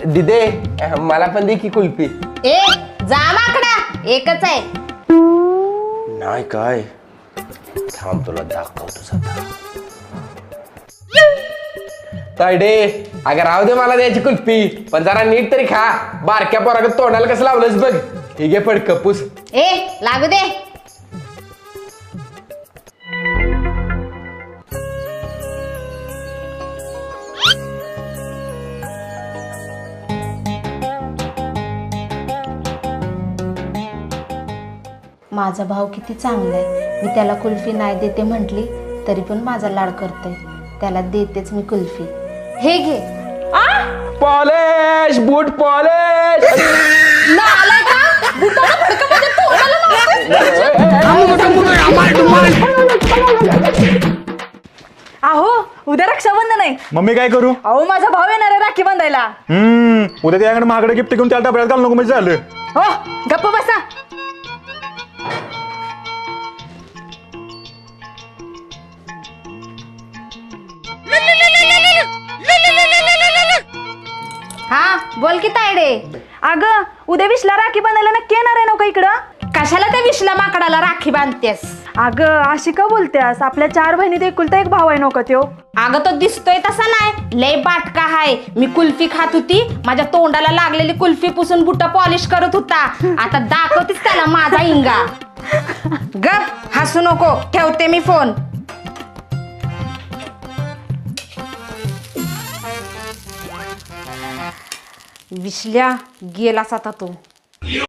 दिदे मला पण दे की कुल्फी. ए जा माकडा, एकच आहे. नाही काय थांब तुला दाखवतो. तायडे अगं राहू दे मला द्यायची कुल्फी, पण जरा नीट तरी खा. बारक्या पोरागत तोंडाला कसं लावलंस बघ. हे घे पड कपूस. ए लागू दे. माझा भाऊ किती चांगला आहे. मी त्याला कुल्फी नाही देते म्हटली तरी पण माझा लाड करतोय. त्याला देतेच मी कुल्फी. हे घे. पॉलिश बूट पॉलिश. अहो उद्या रक्षाबंधन आहे. मम्मी काय करू? अहो माझा भाऊ येणार आहे राखी बांधायला. उद्या त्याकडे महागडे गिफ्ट घेऊन त्याला डबऱ्यात घालू नको म्हणजे झालं. हो गप्प बसा. हा बोल की तायडे. अगं उद्या विशला राखी बांधायला नक्की येणार आहे नका इकडं. कशाला त्या विशला माकडाला राखी बांधतेस? अगं अशी का बोलतेस? आपल्या 4 बहिणीत एकुलता एक भाऊ आहे नका त्यो. अगं तो दिसतोय तसा नाही, लय बाटका हाय. मी कुल्फी खात होती, माझ्या तोंडाला लागलेली कुल्फी पुसून बुट्टा पॉलिश करत होता. आता दाखवतीस त्याला माझा इंगा. गप हसू नको, ठेवते मी फोन. विसल्या गेलास आता तू.